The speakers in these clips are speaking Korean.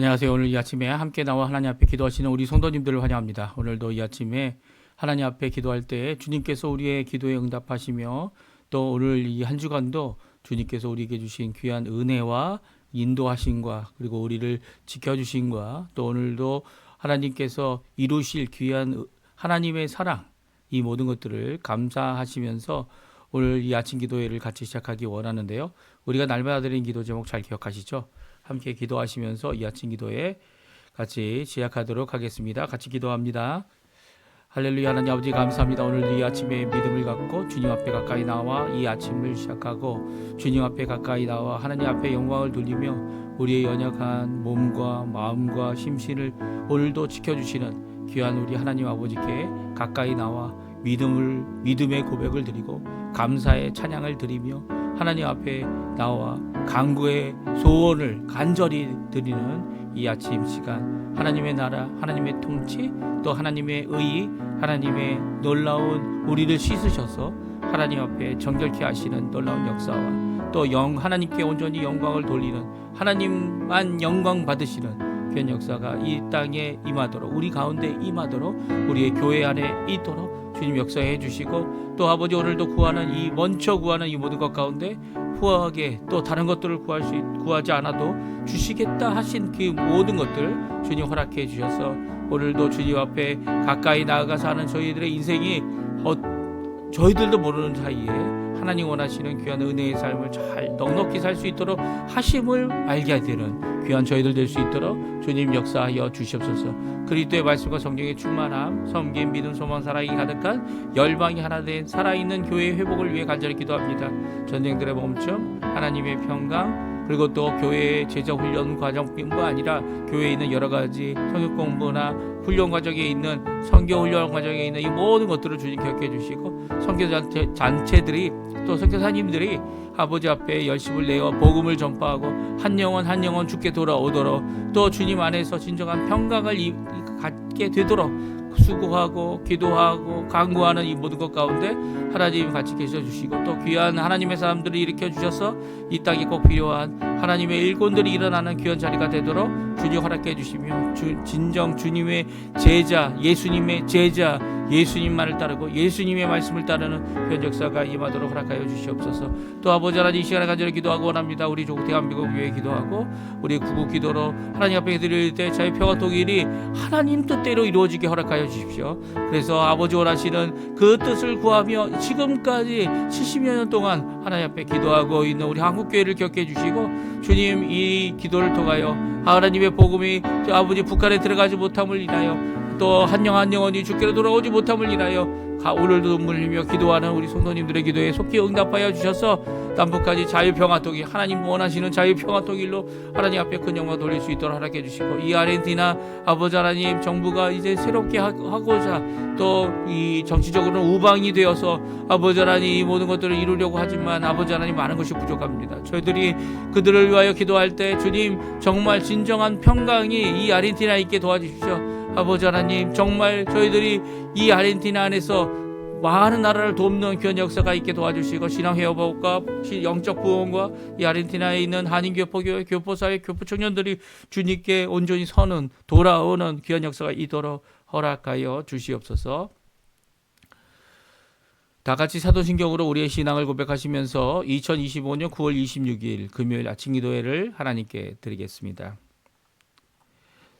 안녕하세요. 오늘 이 아침에 함께 나와 하나님 앞에 기도하시는 우리 성도님들을 환영합니다. 오늘도 이 아침에 하나님 앞에 기도할 때 주님께서 우리의 기도에 응답하시며 또 오늘 이 한 주간도 주님께서 우리에게 주신 귀한 은혜와 인도하심과 그리고 우리를 지켜주심과 또 오늘도 하나님께서 이루실 귀한 하나님의 사랑, 이 모든 것들을 감사하시면서 오늘 이 아침 기도회를 같이 시작하기 원하는데요. 우리가 날마다 드리는 기도 제목 잘 기억하시죠? 함께 기도하시면서 이 아침 기도회 같이 시작하도록 하겠습니다. 같이 기도합니다. 할렐루야. 하나님 아버지 감사합니다. 오늘 이 아침에 믿음을 갖고 주님 앞에 가까이 나와 이 아침을 시작하고 주님 앞에 가까이 나와 하나님 앞에 영광을 돌리며 우리의 연약한 몸과 마음과 심신을 오늘도 지켜주시는 귀한 우리 하나님 아버지께 가까이 나와 믿음의 고백을 드리고 감사의 찬양을 드리며 하나님 앞에 나와 간구의 소원을 간절히 드리는 이 아침 시간, 하나님의 나라, 하나님의 통치, 또 하나님의 의, 하나님의 놀라운 우리를 씻으셔서 하나님 앞에 정결케 하시는 놀라운 역사와 또 하나님께 온전히 영광을 돌리는 하나님만 영광 받으시는 그런 역사가 이 땅에 임하도록, 우리 가운데 임하도록, 우리의 교회 안에 있도록 주님 역사해 주시고, 또 아버지 오늘도 먼저 구하는 이 모든 것 가운데 후하게 또 다른 것들을 구하지 않아도 주시겠다 하신 그 모든 것들 주님 허락해 주셔서 오늘도 주님 앞에 가까이 나아가서 하는 저희들의 인생이 저희들도 모르는 사이에 하나님 원하시는 귀한 은혜의 삶을 잘 넉넉히 살 수 있도록 하심을 알게 되는 귀한 저희들 될 수 있도록 주님 역사하여 주시옵소서. 그리스도의 말씀과 성경의 충만함, 섬김, 믿음, 소망, 사랑이 가득한 열방이 하나 된 살아있는 교회의 회복을 위해 간절히 기도합니다. 전쟁들의 멈춤, 하나님의 평강, 그리고 또 교회의 제자 훈련 과정뿐만 아니라 교회에 있는 여러 가지 성역 공부나 훈련 과정에 있는 선교 훈련 과정에 있는 이 모든 것들을 주님 기억해 주시고, 선교 단체들이 또 선교사님들이 아버지 앞에 열심을 내어 복음을 전파하고 한 영혼 주께 돌아오도록, 또 주님 안에서 진정한 평강을 갖게 되도록 수고하고 기도하고 간구하는 이 모든 것 가운데 하나님 같이 계셔 주시고, 또 귀한 하나님의 사람들을 일으켜 주셔서 이 땅에 꼭 필요한 하나님의 일꾼들이 일어나는 귀한 자리가 되도록 주님 허락해 주시며, 진정 주님의 제자, 예수님의 제자, 예수님만을 따르고 예수님의 말씀을 따르는 그런 역사가 임하도록 허락하여 주시옵소서. 또 아버지 하나님 이 시간에 간절히 기도하고 원합니다. 우리 조국 대한민국 교회 기도하고 우리 구국 기도로 하나님 앞에 드릴 때 자유 평화 통일이 하나님 뜻대로 이루어지게 허락하여 주십시오. 그래서 아버지 원하시는 그 뜻을 구하며 지금까지 70여 년 동안 하나님 앞에 기도하고 있는 우리 한국교회를 기억해 주시고, 주님 이 기도를 통하여 하나님의 복음이 아버지 북한에 들어가지 못함을 인하여 또 한 영혼이 주께로 돌아오지 못함을 인하여 오늘도 눈물 흘리며 기도하는 우리 성도님들의 기도에 속히 응답하여 주셔서 남북한이 자유평화통일, 하나님 원하시는 자유평화통일로 하나님 앞에 큰 영광 돌릴 수 있도록 허락해 주시고, 이 아르헨티나 아버지 하나님 정부가 이제 새롭게 하고자 또 이 정치적으로는 우방이 되어서 아버지 하나님 이 모든 것들을 이루려고 하지만 아버지 하나님 많은 것이 부족합니다. 저희들이 그들을 위하여 기도할 때 주님 정말 진정한 평강이 이 아르헨티나에 있게 도와주십시오. 아버지 하나님 정말 저희들이 이 아르헨티나 안에서 많은 나라를 돕는 귀한 역사가 있게 도와주시고, 신앙 회복과 영적 부흥과 이 아르헨티나에 있는 한인교포교회, 교포사회, 교포청년들이 주님께 온전히 돌아오는 귀한 역사가 있도록 허락하여 주시옵소서. 다 같이 사도신경으로 우리의 신앙을 고백하시면서 2025년 9월 26일 금요일 아침 기도회를 하나님께 드리겠습니다.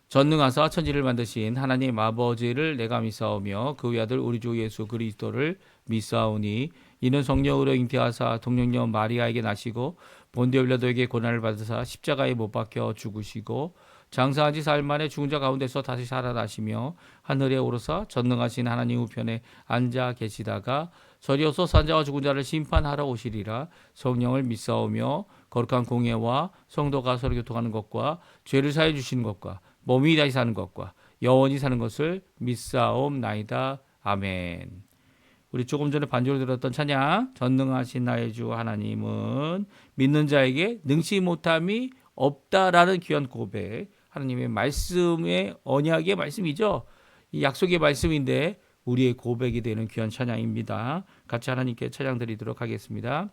전능하사 천지를 만드신 하나님 아버지를 내가 믿사오며 그 외아들 우리 주 예수 그리스도를 믿사오니, 이는 성령으로 잉태하사 동정녀 마리아에게 나시고 본디오 빌라도에게 고난을 받으사 십자가에 못 박혀 죽으시고 장사한 지 사흘 만에 죽은 자 가운데서 다시 살아나시며 하늘에 오르사 전능하신 하나님 우편에 앉아 계시다가 저리어서 산자와 죽은 자를 심판하러 오시리라. 성령을 믿사오며 거룩한 공예와 성도가 서로 교통하는 것과 죄를 사해 주시는 것과 몸이 다시 사는 것과 영원히 사는 것을 믿사옵나이다. 아멘. 우리 조금 전에 반주로 들었던 찬양, 전능하신 나의 주 하나님은 믿는 자에게 능치 못함이 없다라는 귀한 고백, 하나님의 말씀의 언약의 말씀이죠. 이 약속의 말씀인데 우리의 고백이 되는 귀한 찬양입니다. 같이 하나님께 찬양 드리도록 하겠습니다.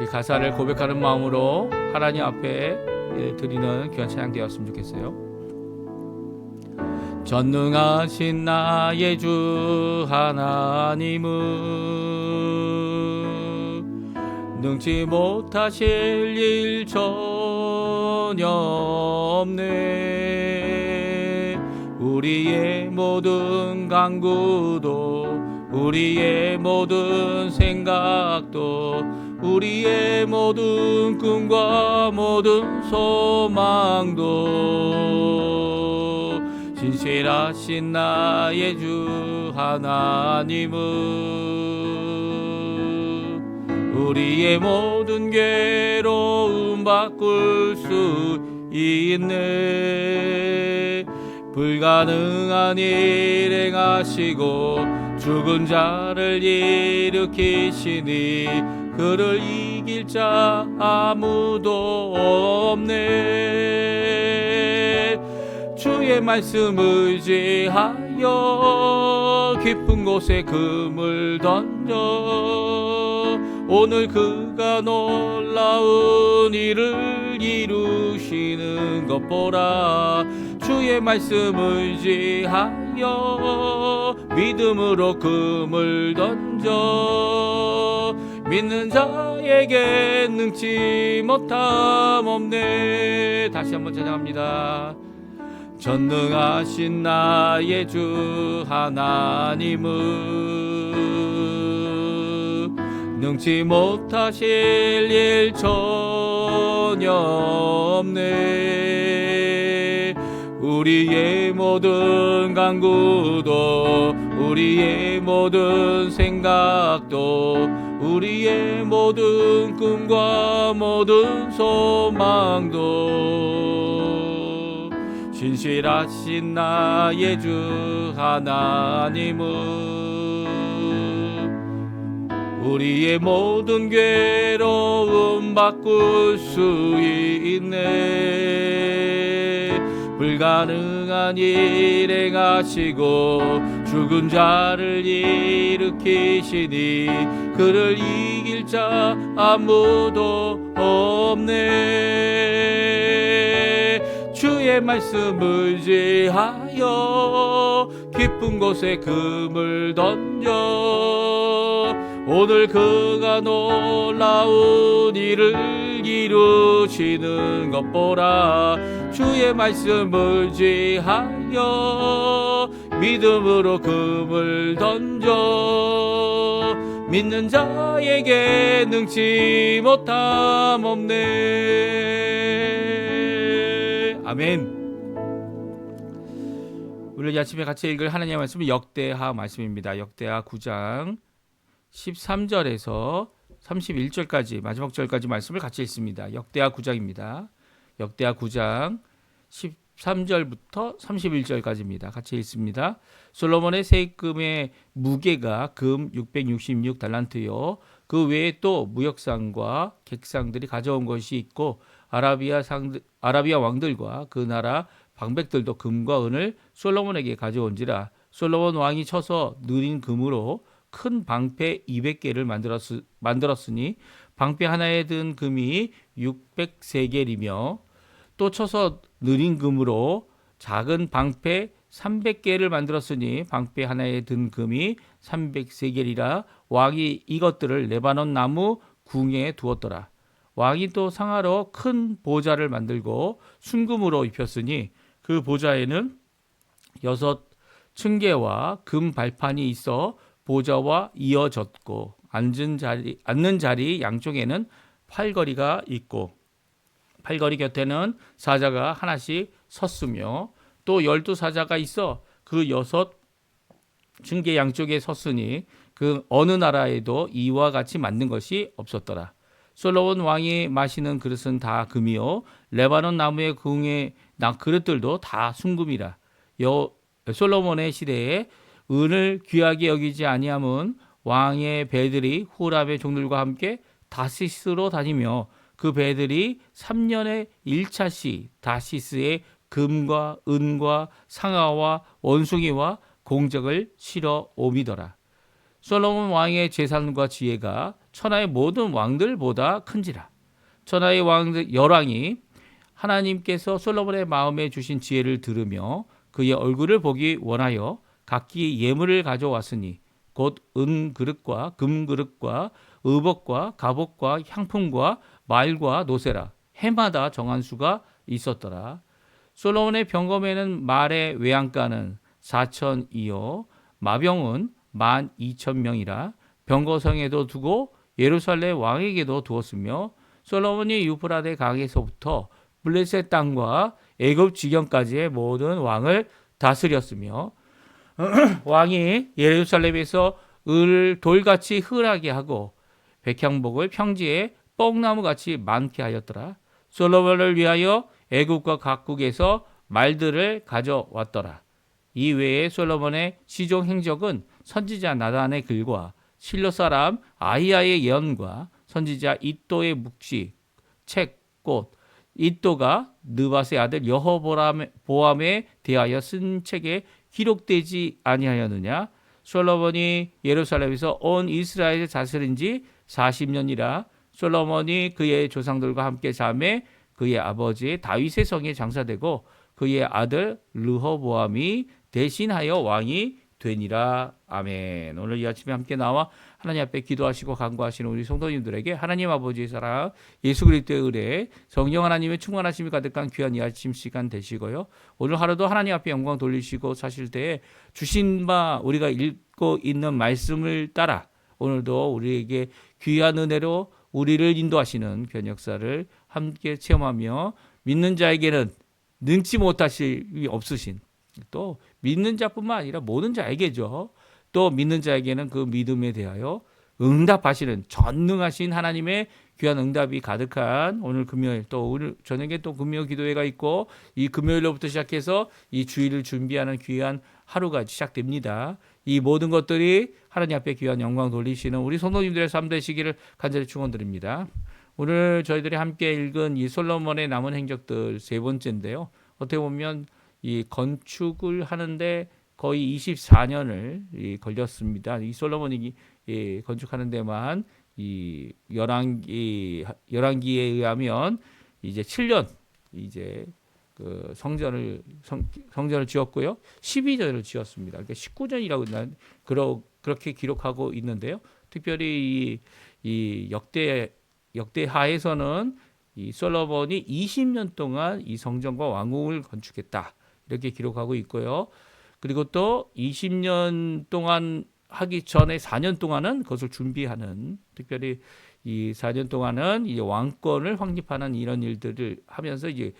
이 가사를 고백하는 마음으로 하나님 앞에 드리는 귀한 찬양 되었으면 좋겠어요. 전능하신 나의 주 하나님은 능치 못하실 일 전혀 없네. 우리의 모든 간구도 우리의 모든 생각도 우리의 모든 꿈과 모든 소망도 신실하신 나의 주 하나님은 우리의 모든 괴로움 바꿀 수 있네. 불가능한 일 행하시고 죽은 자를 일으키시니 그를 이길 자 아무도 없네. 주의 말씀 의지하여 깊은 곳에 금을 던져 오늘 그가 놀라운 일을 이루시는 것 보라. 주의 말씀 의지하여 믿음으로 금을 던져 믿는 자에게 능치 못함 없네. 다시 한번 찬양합니다. 전능하신 나의 주 하나님은 능치 못하실 일 전혀 없네. 우리의 모든 간구도 우리의 모든 생각도 우리의 모든 꿈과 모든 소망도 신실하신 나의 주 하나님은 우리의 모든 괴로움 바꿀 수 있네. 불가능한 일 행하시고 죽은 자를 일으키시니 그를 이길 자 아무도 없네. 주의 말씀 의지하여 깊은 곳에 금을 던져 오늘 그가 놀라운 일을 이루시는 것 보라. 주의 말씀 의지하여 믿음으로 금을 던져 믿는 자에게 능치 못함 없네. 아멘. 오늘 아침에 같이 읽을 하나님의 말씀은 역대하 말씀입니다. 역대하 9장 13절에서 31절까지 마지막 절까지 말씀을 같이 읽습니다. 역대하 9장입니다. 역대하 9장 13절부터 31절까지입니다. 같이 읽습니다. 솔로몬의 세금의 무게가 금 666달란트요. 그 외에 또 무역상과 객상들이 가져온 것이 있고 아라비아 왕들과 그 나라 방백들도 금과 은을 솔로몬에게 가져온지라. 솔로몬 왕이 쳐서 느린 금으로 큰 방패 200개를 만들었으니 방패 하나에 든 금이 600세겔이며 또 쳐서 느린 금으로 작은 방패 300개를 만들었으니 방패 하나에 든 금이 300세겔이라. 왕이 이것들을 레바논 나무 궁에 두었더라. 왕이 또 상하러 큰 보좌를 만들고 순금으로 입혔으니 그 보좌에는 6 층계와 금 발판이 있어 보좌와 이어졌고 앉는 자리 양쪽에는 팔걸이가 있고 팔걸이 곁에는 사자가 하나씩 섰으며 또 12사자가 있어 그 6 층계 양쪽에 섰으니 그 어느 나라에도 이와 같이 만든 것이 없었더라. 솔로몬 왕이 마시는 그릇은 다 금이요 레바논 나무의 궁의 그릇들도 다 순금이라. 솔로몬의 시대에 은을 귀하게 여기지 아니함은 왕의 배들이 후람의 종들과 함께 다시스로 다니며 그 배들이 3년에 1차씩 다시스에 금과 은과 상아와 원숭이와 공적을 실어 옮이더라. 솔로몬 왕의 재산과 지혜가 천하의 모든 왕들보다 큰지라. 천하의 왕들 열왕이 하나님께서 솔로몬의 마음에 주신 지혜를 들으며 그의 얼굴을 보기 원하여 각기 예물을 가져왔으니 곧 은 그릇과 금 그릇과 의복과 갑옷과 향품과 말과 노새라. 해마다 정한 수가 있었더라. 솔로몬의 병검에는 말의 외양간은 4,000이요 마병은 12,000명이라. 병거성에도 두고 예루살렘 왕에게도 두었으며 솔로몬이 유프라데 강에서부터 블레셋 땅과 애굽 지경까지의 모든 왕을 다스렸으며 왕이 예루살렘에서 을을 돌같이 흔하게 하고 백향목을 평지에 뽕나무같이 많게 하였더라. 솔로몬을 위하여 애굽과 각국에서 말들을 가져왔더라. 이 외에 솔로몬의 시종 행적은 선지자 나단의 글과 실로 사람 아히야의 예언과 선지자 이또의 묵시 책 꽃 이또가 느밧의 아들 여호보암에 대하여 쓴 책에 기록되지 아니하였느냐. 솔로몬이 예루살렘에서 온 이스라엘을 다스린 지 40년이라. 솔로몬이 그의 조상들과 함께 잠에 그의 아버지 다윗의 성에 장사되고 그의 아들 르호보암이 대신하여 왕이 되니라. 아멘. 오늘 이 아침에 함께 나와 하나님 앞에 기도하시고 간구하시는 우리 성도님들에게 하나님 아버지의 사랑, 예수 그리스도의 은혜, 성령 하나님의 충만하심이 가득한 귀한 이 아침 시간 되시고요. 오늘 하루도 하나님 앞에 영광 돌리시고 사실 때에 주신 바 우리가 읽고 있는 말씀을 따라 오늘도 우리에게 귀한 은혜로 우리를 인도하시는 귀한 역사를 함께 체험하며 믿는 자에게는 능치 못하실 없으신 또 믿는 자뿐만 아니라 모든 자에게죠. 또 믿는 자에게는 그 믿음에 대하여 응답하시는 전능하신 하나님의 귀한 응답이 가득한 오늘 금요일 또 오늘 저녁에 또 금요 기도회가 있고 이 금요일로부터 시작해서 이 주일을 준비하는 귀한 하루가 시작됩니다. 이 모든 것들이 하나님 앞에 귀한 영광 돌리시는 우리 성도님들의 삶 되시기를 간절히 축원드립니다. 오늘 저희들이 함께 읽은 이 솔로몬의 남은 행적들 세 번째인데요. 어떻게 보면 이 건축을 하는데 거의 24년을 걸렸습니다. 이 솔로몬이 건축하는 데만 이 열왕기에 의하면 이제 7년 이제 그 성전을 지었고요. 12전을 지었습니다. 그러니까 19전이라고 그렇게 기록하고 있는데요. 특별히 이 역대하에서는 이 솔로몬이 20년 동안 이 성전과 왕궁을 건축했다. 이렇게 기록하고 있고요. 그리고 또 20년 동안 하기 전에 4년 동안은 그것을 준비하는 특별히 이 4년 동안은 이 왕권을 확립하는 이런 일들을 하면서 이제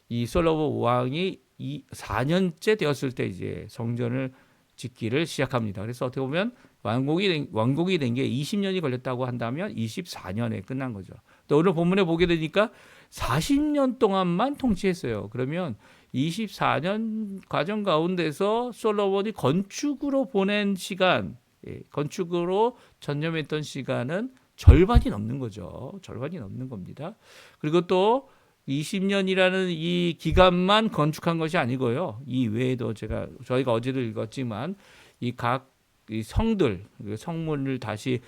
이 솔로몬 왕이 이 4년째 되었을 때 이제 성전을 짓기를 시작합니다. 그래서 어떻게 보면 왕국이 된 게 20년이 걸렸다고 한다면 24년에 끝난 거죠. 또 오늘 본문에 보게 되니까 40년 동안만 통치했어요. 그러면 24년 과정 가운데서 솔로몬이 건축으로 보낸 시간, 건축으로 전념했던 시간은 절반이 넘는 거죠. 절반이 넘는 겁니다. 그리고 또 20년이라는 이 기간만 건축한 것이 아니고요. 이 외에도 저희가 어제도 읽었지만 이 각 성들, 성문을 다시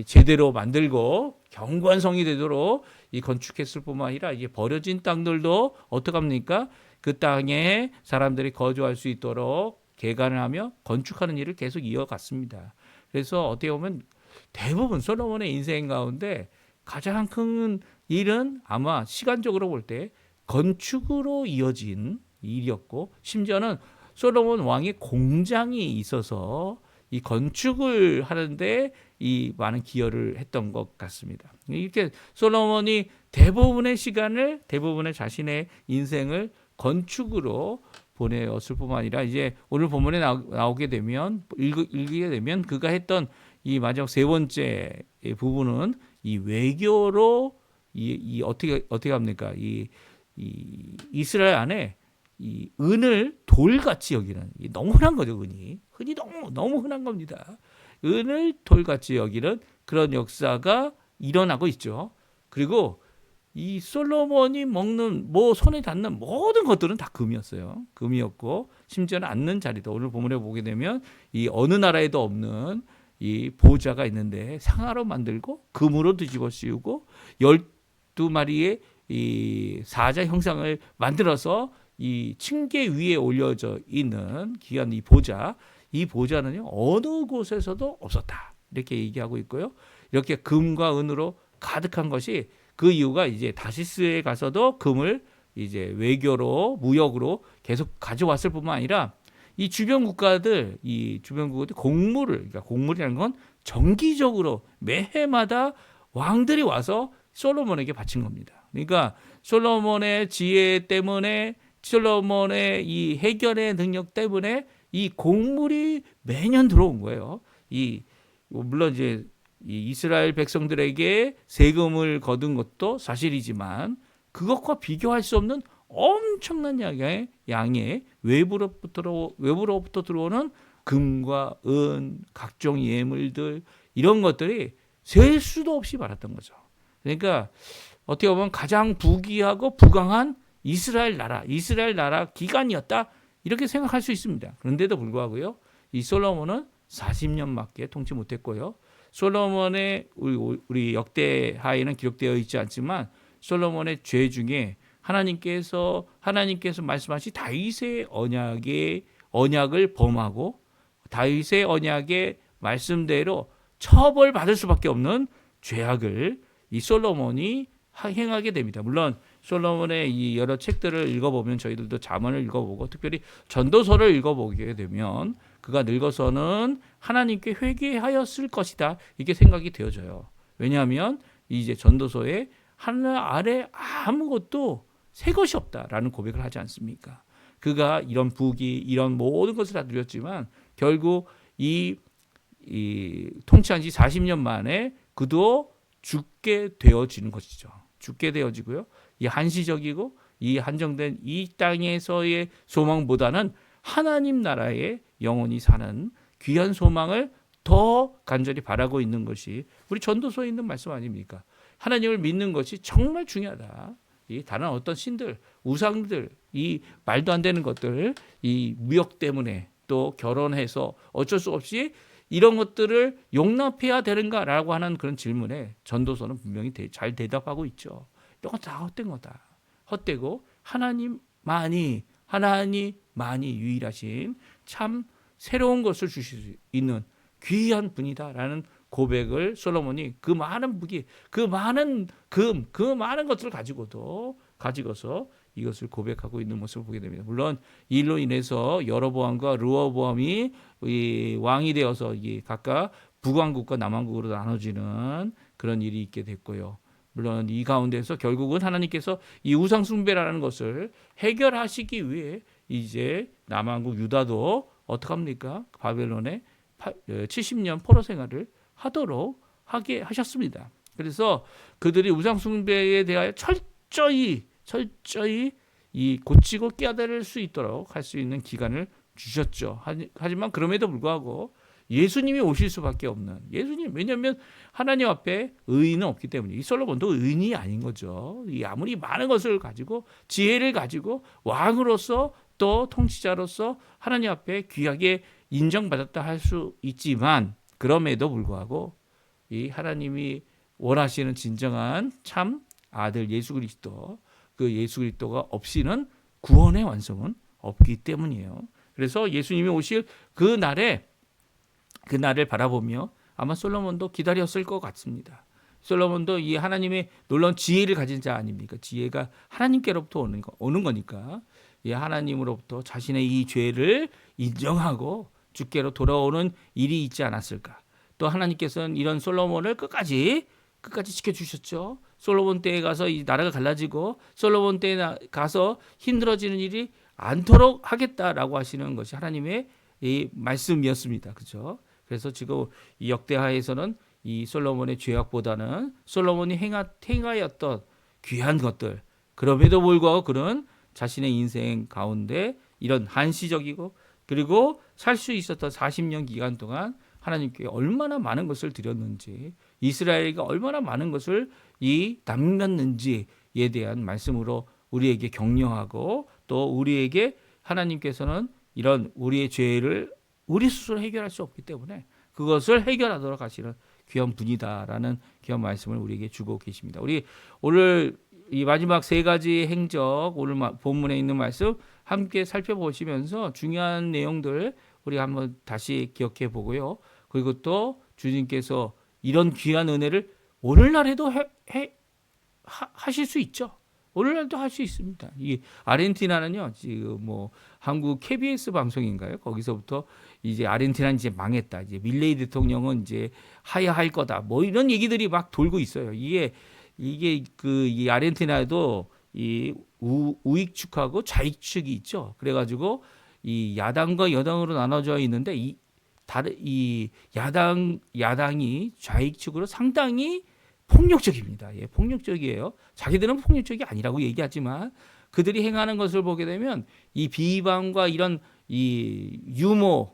제대로 만들고 견고한 성이 되도록 이 건축했을 뿐만 아니라 이게 버려진 땅들도 어떻게 합니까? 그 땅에 사람들이 거주할 수 있도록 개간을 하며 건축하는 일을 계속 이어갔습니다. 그래서 어떻게 보면 대부분 솔로몬의 인생 가운데 가장 큰 일은 아마 시간적으로 볼 때 건축으로 이어진 일이었고 심지어는 솔로몬 왕의 공장이 있어서 이 건축을 하는데 이 많은 기여를 했던 것 같습니다. 이렇게 솔로몬이 대부분의 자신의 인생을 건축으로 보내었을 뿐만 아니라 이제 오늘 본문에 나오게 되면 읽게 되면 그가 했던 이 마지막 세 번째 부분은 이 외교로 이 어떻게 합니까? 이 이스라엘 안에 이 은을 돌같이 여기는 너무 흔한 거죠. 흔이 너무 흔한 겁니다. 은을 돌같이 여기는 그런 역사가 일어나고 있죠. 그리고 이 솔로몬이 먹는 손에 닿는 모든 것들은 다 금이었어요. 금이었고 심지어는 앉는 자리도 오늘 본문에 보게 되면 이 어느 나라에도 없는 이 보좌가 있는데 상아로 만들고 금으로 뒤집어 씌우고 12마리의 이 사자 형상을 만들어서 이 층계 위에 올려져 있는 귀한 이 보좌는요 어느 곳에서도 없었다 이렇게 얘기하고 있고요. 이렇게 금과 은으로 가득한 것이 그 이유가 이제 다시스에 가서도 금을 이제 외교로 무역으로 계속 가져왔을 뿐만 아니라 이 주변 국가들 그러니까 곡물이라는 건 정기적으로 매해마다 왕들이 와서 솔로몬에게 바친 겁니다. 그러니까 솔로몬의 지혜 때문에 솔로몬의 이 해결의 능력 때문에 이 곡물이 매년 들어온 거예요. 물론 이제 이 이스라엘 백성들에게 세금을 거둔 것도 사실이지만 그것과 비교할 수 없는 엄청난 양의 외부로부터 들어오는 금과 은, 각종 예물들 이런 것들이 셀 수도 없이 많았던 거죠. 그러니까 어떻게 보면 가장 부귀하고 부강한 이스라엘 나라 기간이었다 이렇게 생각할 수 있습니다. 그런데도 불구하고요, 이 솔로몬은 40년밖에 통치 못했고요. 솔로몬의 우리 역대하에는 기록되어 있지 않지만 솔로몬의 죄 중에 하나님께서 말씀하신 다윗의 언약을 범하고 다윗의 언약의 말씀대로 처벌받을 수밖에 없는 죄악을 이 솔로몬이 행하게 됩니다. 물론 솔로몬의 이 여러 책들을 읽어보면 저희들도 잠언을 읽어보고 특별히 전도서를 읽어보게 되면 그가 늙어서는 하나님께 회개하였을 것이다 이게 생각이 되어져요. 왜냐하면 이제 전도서에 하늘 아래 아무것도 새 것이 없다라는 고백을 하지 않습니까? 그가 이런 부귀 이런 모든 것을 다 누렸지만 결국 이 통치한 지 40년 만에 그도 죽게 되어지는 것이죠. 죽게 되어지고요. 이 한시적이고 이 한정된 이 땅에서의 소망보다는 하나님 나라에 영원히 사는 귀한 소망을 더 간절히 바라고 있는 것이 우리 전도서에 있는 말씀 아닙니까? 하나님을 믿는 것이 정말 중요하다. 이 다른 어떤 신들, 우상들, 이 말도 안 되는 것들, 이 무역 때문에 또 결혼해서 어쩔 수 없이 이런 것들을 용납해야 되는가라고 하는 그런 질문에 전도서는 분명히 잘 대답하고 있죠. 이건 다 헛된 거다. 헛되고 하나님만이 유일하신 참 새로운 것을 주실 수 있는 귀한 분이다라는 고백을 솔로몬이 그 많은 무기, 그 많은 금, 그 많은 것들을 가지고서 이것을 고백하고 있는 모습을 보게 됩니다. 물론 이 일로 인해서 여로보암과 르호보암이 왕이 되어서 각각 북왕국과 남왕국으로 나눠지는 그런 일이 있게 됐고요. 물론 이 가운데서 결국은 하나님께서 이 우상 숭배라는 것을 해결하시기 위해 이제 남왕국 유다도 어떡합니까? 바벨론에 70년 포로 생활을 하게 하셨습니다. 그래서 그들이 우상 숭배에 대하여 철저히 이 고치고 깨달을 수 있도록 할 수 있는 기간을 주셨죠. 하지만 그럼에도 불구하고 예수님이 오실 수밖에 없는 왜냐하면 하나님 앞에 의인은 없기 때문에 이 솔로몬도 의인이 아닌 거죠. 아무리 많은 것을 가지고 지혜를 가지고 왕으로서 또 통치자로서 하나님 앞에 귀하게 인정받았다 할 수 있지만 그럼에도 불구하고 이 하나님이 원하시는 진정한 참 아들 예수 그리스도 그 예수 그리스도가 없이는 구원의 완성은 없기 때문이에요. 그래서 예수님이 오실 그 날을 바라보며 아마 솔로몬도 기다렸을 것 같습니다. 솔로몬도 이 하나님의 놀라운 지혜를 가진 자 아닙니까? 지혜가 하나님께로부터 오는 거니까 이 하나님으로부터 자신의 이 죄를 인정하고 주께로 돌아오는 일이 있지 않았을까? 또 하나님께서는 이런 솔로몬을 끝까지 지켜주셨죠. 솔로몬 때에 가서 이 나라가 갈라지고 솔로몬 때에 가서 힘들어지는 일이 않도록 하겠다라고 하시는 것이 하나님의 이 말씀이었습니다. 그렇죠? 그래서 지금 이 역대하에서는 이 솔로몬의 죄악보다는 솔로몬이 행하였던 귀한 것들 그럼에도 불구하고 그는 자신의 인생 가운데 이런 한시적이고 그리고 살 수 있었던 40년 기간 동안 하나님께 얼마나 많은 것을 드렸는지 이스라엘에게 얼마나 많은 것을 남겼는지에 대한 말씀으로 우리에게 격려하고 또 우리에게 하나님께서는 이런 우리의 죄를 우리 스스로 해결할 수 없기 때문에 그것을 해결하도록 하시는 귀한 분이다라는 귀한 말씀을 우리에게 주고 계십니다. 우리 오늘 이 마지막 세 가지 행적 오늘 본문에 있는 말씀 함께 살펴보시면서 중요한 내용들 우리 한번 다시 기억해 보고요. 그리고 또 주님께서 이런 귀한 은혜를 오늘날에도 하실 수 있죠. 오늘날도 할 수 있습니다. 이 아르헨티나는요, 지금 뭐 한국 KBS 방송인가요? 거기서부터 이제 아르헨티나는 이제 망했다. 이제 밀레이 대통령은 이제 하야할 거다. 뭐 이런 얘기들이 막 돌고 있어요. 이게 이 아르헨티나에도 이 우익축하고 좌익축이 있죠. 그래가지고 이 야당과 여당으로 나눠져 있는데 이 야당이 좌익축으로 상당히 폭력적입니다. 예, 폭력적이에요. 자기들은 폭력적이 아니라고 얘기하지만 그들이 행하는 것을 보게 되면 이 비방과 이런 이 유머,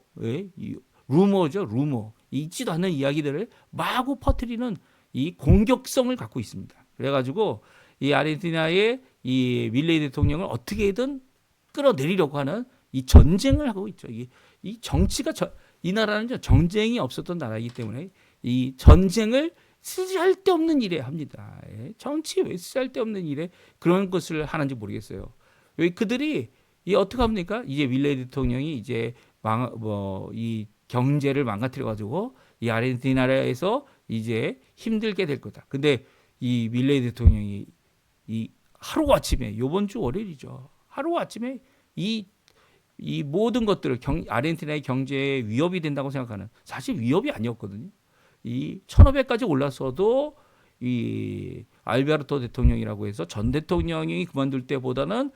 루머죠, 루머. 있지도 않는 이야기들을 마구 퍼뜨리는 이 공격성을 갖고 있습니다. 그래가지고 이 아르헨티나의 이 밀레이 대통령을 어떻게든 끌어내리려고 하는 이 전쟁을 하고 있죠. 이 정치가 이 나라는 전쟁이 없었던 나라이기 때문에 이 전쟁을 쓸데없는 일에 합니다. 정치 왜 쓸데없는 일에 그런 것을 하는지 모르겠어요. 왜 그들이 어떻게 합니까? 이제 밀레이 대통령이 이제 이 경제를 망가뜨려 가지고 이 아르헨티나에서 이제 힘들게 될 거다. 근데 이 밀레이 대통령이 이 하루 아침에 요번 주 월요일이죠. 하루 아침에 이 모든 것들을 아르헨티나의 경제에 위협이 된다고 생각하는 사실 위협이 아니었거든요. 이 1500까지 올랐어도 이 알베르토 대통령이라고 해서 전 대통령이 그만둘 때보다는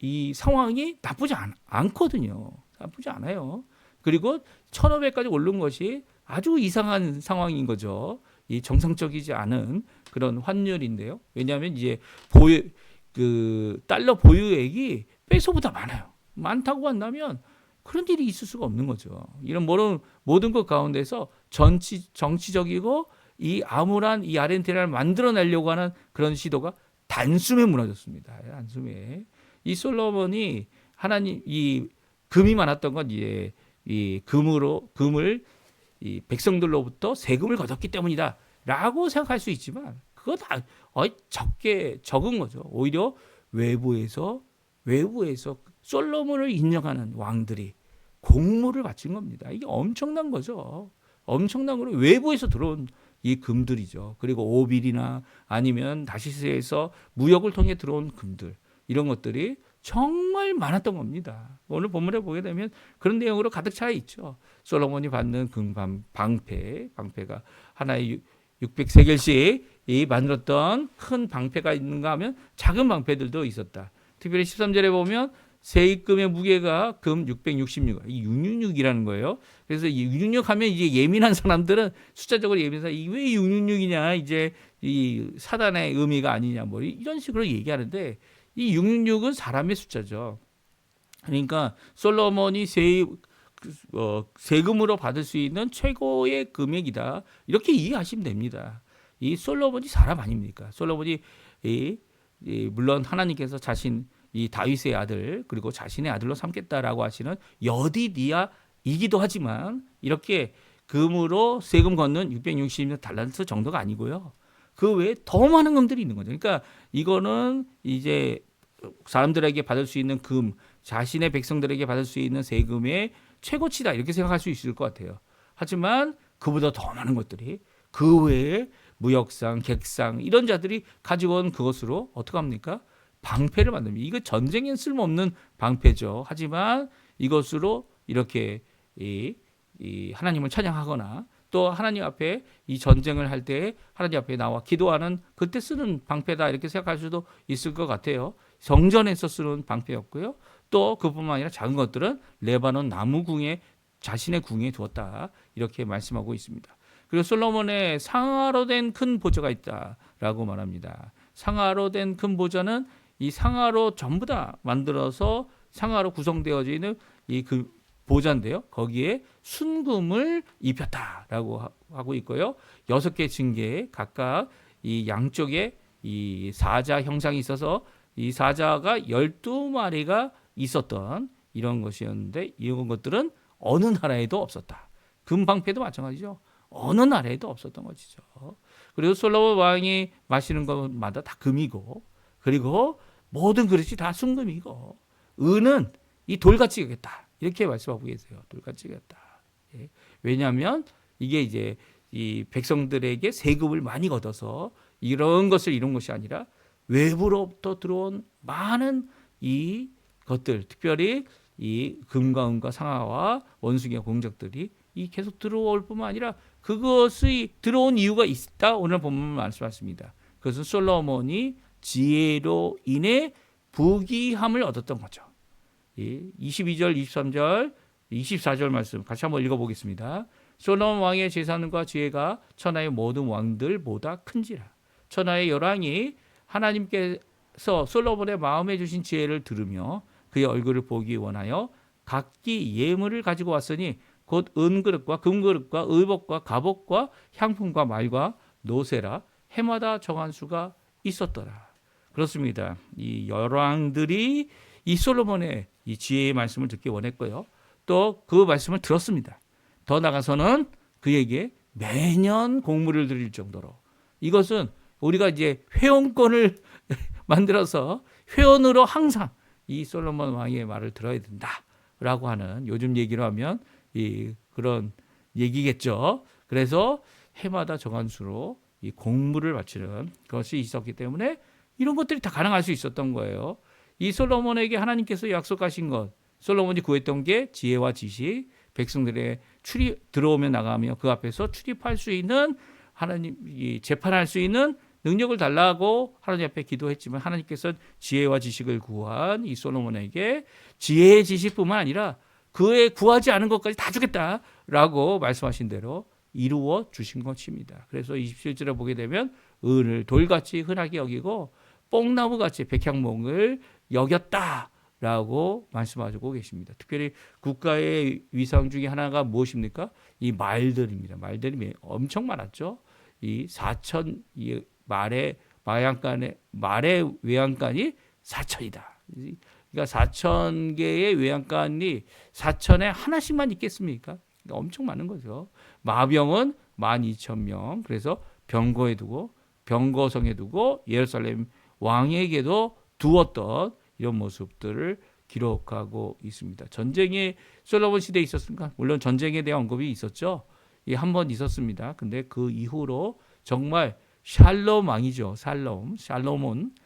이 상황이 나쁘지 않거든요. 나쁘지 않아요. 그리고 1500까지 오른 것이 아주 이상한 상황인 거죠. 이 정상적이지 않은 그런 환율인데요. 왜냐하면 이제 달러 보유액이 페소보다 많아요. 많다고 한다면 그런 일이 있을 수가 없는 거죠. 이런 모든 것 가운데서 정치적이고 이 암울한 이 아르헨티나를 만들어내려고 하는 그런 시도가 단숨에 무너졌습니다. 단숨에. 이 솔로몬이 하나님 이 금이 많았던 건 이제 이 금을 이 백성들로부터 세금을 걷었기 때문이다라고 생각할 수 있지만 그거 다 적은 거죠. 오히려 외부에서 솔로몬을 인정하는 왕들이 공물을 바친 겁니다. 이게 엄청난 거죠. 엄청난 거로 외부에서 들어온 이 금들이죠. 그리고 오빌이나 아니면 다시스에서 무역을 통해 들어온 금들 이런 것들이 정말 많았던 겁니다. 오늘 본문에 보게 되면 그런 내용으로 가득 차 있죠. 솔로몬이 받는 방패가 하나에 600세겔씩 이 만들었던 큰 방패가 있는가 하면 작은 방패들도 있었다. 특별히 13절에 보면 세입금의 무게가 금 666, 이 666이라는 거예요. 그래서 이 666 하면 이제 예민한 사람들은 숫자적으로 예민한 사람, 왜 666이냐, 이제 이 사단의 의미가 아니냐, 뭐 이런 식으로 얘기하는데 이 666은 사람의 숫자죠. 그러니까 솔로몬이 세금으로 받을 수 있는 최고의 금액이다. 이렇게 이해하시면 됩니다. 이 솔로몬이 사람 아닙니까? 솔로몬이 물론 하나님께서 이 다윗의 아들 그리고 자신의 아들로 삼겠다라고 하시는 여디디아이기도 하지만 이렇게 금으로 세금 걷는 660달란트 정도가 아니고요. 그 외에 더 많은 금들이 있는 거죠. 그러니까 이거는 이제 사람들에게 받을 수 있는 금, 자신의 백성들에게 받을 수 있는 세금의 최고치다 이렇게 생각할 수 있을 것 같아요. 하지만 그보다 더 많은 것들이 그 외에 무역상, 객상 이런 자들이 가지고 온 그것으로 어떻게 합니까? 방패를 만듭니다. 이거 전쟁엔 쓸모없는 방패죠. 하지만 이것으로 이렇게 이 하나님을 찬양하거나 또 하나님 앞에 이 전쟁을 할 때 하나님 앞에 나와 기도하는 그때 쓰는 방패다 이렇게 생각할 수도 있을 것 같아요. 성전에서 쓰는 방패였고요. 또 그뿐만 아니라 작은 것들은 레바논 나무 자신의 궁에 두었다 이렇게 말씀하고 있습니다. 그리고 솔로몬의 상아로 된 큰 보좌가 있다라고 말합니다. 상아로 된 큰 보좌는 이 상아로 전부 다 만들어서 상아로 구성되어져 있는 이 그 보좌인데요. 거기에 순금을 입혔다라고 하고 있고요. 6개 징계 각각 이 양쪽에 이 사자 형상이 있어서 이 사자가 12마리가 있었던 이런 것이었는데 이런 것들은 어느 나라에도 없었다. 금방패도 마찬가지죠. 어느 나라에도 없었던 것이죠. 그리고 솔로몬 왕이 마시는 것마다 다 금이고 그리고 모든 그릇이 다 순금이고 은은 이 돌같이 여겼다. 이렇게 말씀하고 계세요. 돌같이 여겼다. 예. 왜냐하면 이게 이제 이 백성들에게 세금을 많이 걷어서 이런 것을 이룬 것이 아니라 외부로부터 들어온 많은 이 것들, 특별히 이 금과 은과 상아와 원숭이와 공적들이 이 계속 들어올 뿐만 아니라 그것이 들어온 이유가 있다. 오늘 본문 말씀하십니다. 그것은 솔로몬이 지혜로 인해 부귀함을 얻었던 거죠. 22절, 23절, 24절 말씀 같이 한번 읽어보겠습니다. 솔로몬 왕의 재산과 지혜가 천하의 모든 왕들보다 큰지라. 천하의 열왕이 하나님께서 솔로몬의 마음에 주신 지혜를 들으며 그의 얼굴을 보기 원하여 각기 예물을 가지고 왔으니 곧 은그릇과 금그릇과 의복과 갑옷과 향품과 말과 노새라 해마다 정한 수가 있었더라. 그렇습니다. 이 열왕들이 이 솔로몬의 이 지혜의 말씀을 듣기 원했고요. 또 그 말씀을 들었습니다. 더 나가서는 그에게 매년 공물을 드릴 정도로 이것은 우리가 이제 회원권을 만들어서 회원으로 항상 이 솔로몬 왕의 말을 들어야 된다라고 하는 요즘 얘기로 하면 이 그런 얘기겠죠. 그래서 해마다 정한 수로 이 공물을 바치는 것이 있었기 때문에 이런 것들이 다 가능할 수 있었던 거예요. 이 솔로몬에게 하나님께서 약속하신 것, 솔로몬이 구했던 게 지혜와 지식, 백성들의 들어오며 나가며 그 앞에서 출입할 수 있는 하나님 재판할 수 있는 능력을 달라고 하나님 앞에 기도했지만 하나님께서 지혜와 지식을 구한 이 솔로몬에게 지혜의 지식뿐만 아니라 그의 구하지 않은 것까지 다 주겠다라고 말씀하신 대로 이루어 주신 것입니다. 그래서 27절에 보게 되면 은을 돌같이 흔하게 여기고 뽕나무같이 백향목을 여겼다라고 말씀하고 계십니다. 특별히 국가의 위상 중에 하나가 무엇입니까? 이 말들입니다. 말들이 엄청 많았죠. 이 4천 이 말의 외양간이 4천이다. 그러니까 4천 개의 외양간이 4천에 하나씩만 있겠습니까? 그러니까 엄청 많은 거죠. 마병은 12,000명. 그래서 병거성에 두고 예루살렘 왕에게도 두었던 이런 모습들을 기록하고 있습니다. 전쟁이 솔로몬 시대에 있었습니까? 물론 전쟁에 대한 언급이 있었죠. 한 번 있었습니다. 근데 그 이후로 정말 샬롬 왕이죠.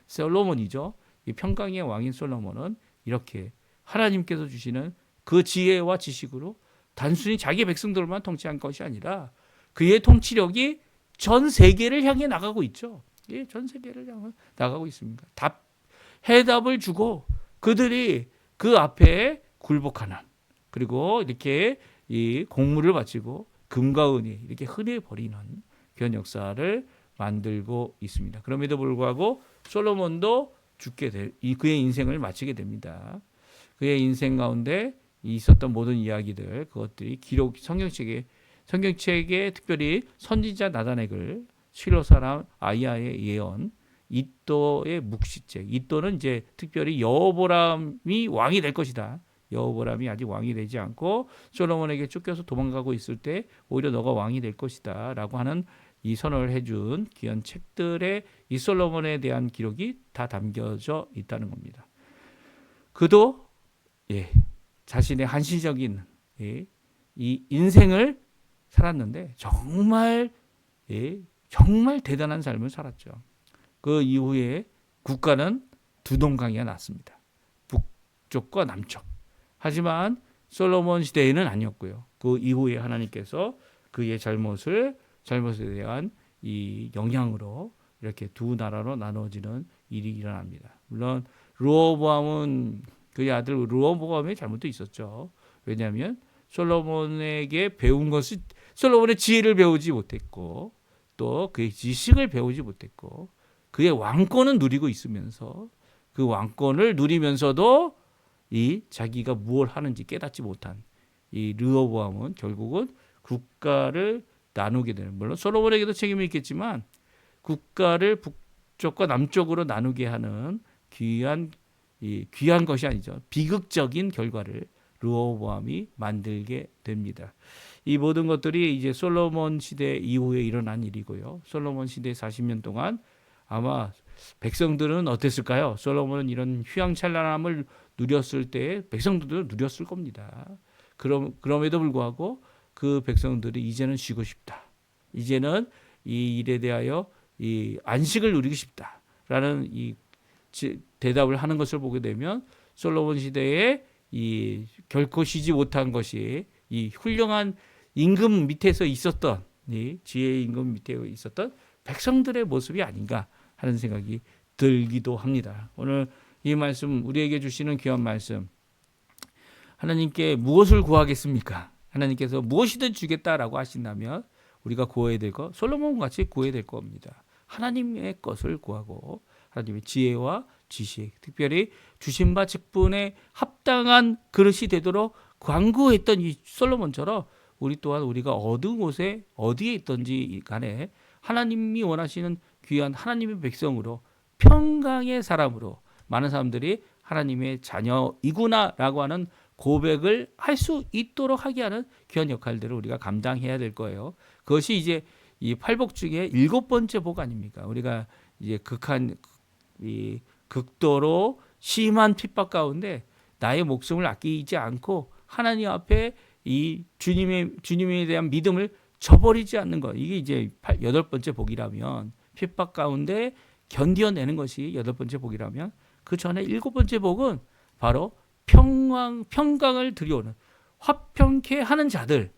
솔로몬이죠. 이 평강의 왕인 솔로몬은 이렇게 하나님께서 주시는 그 지혜와 지식으로 단순히 자기 백성들만 통치한 것이 아니라 그의 통치력이 전 세계를 향해 나가고 있죠. 예, 전 세계를 향해 나가고 있습니다. 해답을 주고 그들이 그 앞에 굴복하는 그리고 이렇게 이 공물을 바치고 금과 은이 이렇게 흔해버리는 그런 역사를 만들고 있습니다. 그럼에도 불구하고 솔로몬도 그의 인생을 마치게 됩니다. 그의 인생 가운데 있었던 모든 이야기들 그것들이 기록 성경책에 특별히 선지자 나다넥을 실로 사람 아이야의 예언 이또의 묵시책 이또는 이제 특별히 여호보람이 왕이 될 것이다. 여호보람이 아직 왕이 되지 않고 솔로몬에게 쫓겨서 도망가고 있을 때 오히려 너가 왕이 될 것이다 라고 하는 이 선언을 해준 귀한 책들에 이 솔로몬에 대한 기록이 다 담겨져 있다는 겁니다. 그도 자신의 한시적인 이 인생을 살았는데 정말 대단한 삶을 살았죠. 그 이후에 국가는 두 동강이가 났습니다. 북쪽과 남쪽. 하지만 솔로몬 시대에는 아니었고요. 그 이후에 하나님께서 그의 잘못에 대한 이 영향으로 이렇게 두 나라로 나눠지는 일이 일어납니다. 물론 르호보암은 그의 아들 르호보암의 잘못도 있었죠. 왜냐하면 솔로몬에게 배운 것이 솔로몬의 지혜를 배우지 못했고 또 그의 지식을 배우지 못했고 그의 왕권은 누리고 있으면서 그 왕권을 누리면서도 이 자기가 무엇을 하는지 깨닫지 못한 이 르호보암은 결국은 국가를 나누게 되는 물론 솔로몬에게도 책임이 있겠지만 국가를 북쪽과 남쪽으로 나누게 하는 귀한 것이 아니죠. 비극적인 결과를 르호보암이 만들게 됩니다. 이 모든 것들이 이제 솔로몬 시대 이후에 일어난 일이고요. 솔로몬 시대 40년 동안 아마 백성들은 어땠을까요? 솔로몬은 이런 휘황찬란함을 누렸을 때 백성들도 누렸을 겁니다. 그럼에도 불구하고 그 백성들이 이제는 쉬고 싶다. 이제는 이 일에 대하여 이 안식을 누리고 싶다라는 이 대답을 하는 것을 보게 되면 솔로몬 시대에 이 결코 쉬지 못한 것이 이 훌륭한 임금 밑에서 있었던 이 지혜의 임금 밑에 있었던 백성들의 모습이 아닌가 하는 생각이 들기도 합니다. 오늘 이 말씀 우리에게 주시는 귀한 말씀 하나님께 무엇을 구하겠습니까? 하나님께서 무엇이든 주겠다라고 하신다면 우리가 구해야 될 것 솔로몬 같이 구해야 될 겁니다. 하나님의 것을 구하고 하나님의 지혜와 지식 특별히 주신 바 직분에 합당한 그릇이 되도록 간구했던 이 솔로몬처럼 우리 또한 우리가 어느 곳에 어디에 있든지 간에 하나님이 원하시는 귀한 하나님의 백성으로 평강의 사람으로 많은 사람들이 하나님의 자녀이구나라고 하는 고백을 할 수 있도록 하게 하는 귀한 역할들을 우리가 감당해야 될 거예요. 그것이 이제 이 팔복 중에 7번째 복 아닙니까? 우리가 이제 이 극도로 심한 핍박 가운데 나의 목숨을 아끼지 않고 하나님 앞에 이 주님에 대한 믿음을 저버리지 않는 것. 이게 이제 8번째 복이라면 핍박 가운데 견뎌내는 것이 8번째 복이라면 그 전에 7번째 복은 바로 평강을 들여오는 화평케 하는 자들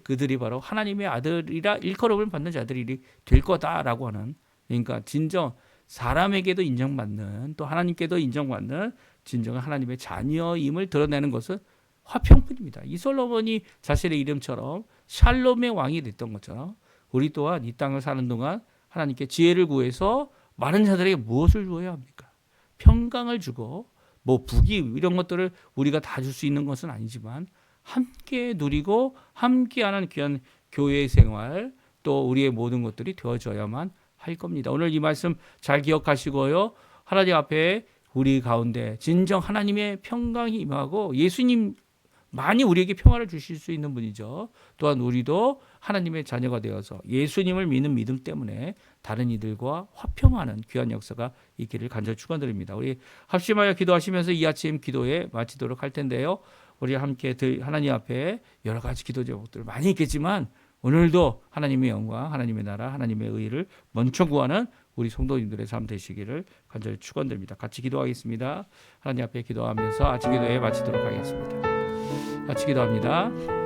그들이 바로 하나님의 아들이라 일컬음을 받는 자들이 될 거다라고 하는 그러니까 진정 사람에게도 인정받는 또 하나님께도 인정받는 진정한 하나님의 자녀임을 드러내는 것은 화평뿐입니다. 이 솔로몬이 자신의 이름처럼 샬롬의 왕이 됐던 것처럼 우리 또한 이 땅을 사는 동안 하나님께 지혜를 구해서 많은 자들에게 무엇을 주어야 합니까? 평강을 주고 뭐 북이 이런 것들을 우리가 다 줄 수 있는 것은 아니지만 함께 누리고 함께하는 귀한 교회 생활 또 우리의 모든 것들이 되어져야만 할 겁니다. 오늘 이 말씀 잘 기억하시고요. 하나님 앞에 우리 가운데 진정 하나님의 평강이 임하고 예수님 많이 우리에게 평화를 주실 수 있는 분이죠. 또한 우리도 하나님의 자녀가 되어서 예수님을 믿는 믿음 때문에 다른 이들과 화평하는 귀한 역사가 있기를 간절히 축원드립니다. 우리 합심하여 기도하시면서 이 아침 기도에 마치도록 할 텐데요. 우리 함께 하나님 앞에 여러 가지 기도 제목들 많이 있겠지만 오늘도 하나님의 영광, 하나님의 나라, 하나님의 의를 먼저 구하는 우리 성도님들의 삶 되시기를 간절히 축원드립니다. 같이 기도하겠습니다. 하나님 앞에 기도하면서 아침 기도에 마치도록 하겠습니다. 같이 기도합니다.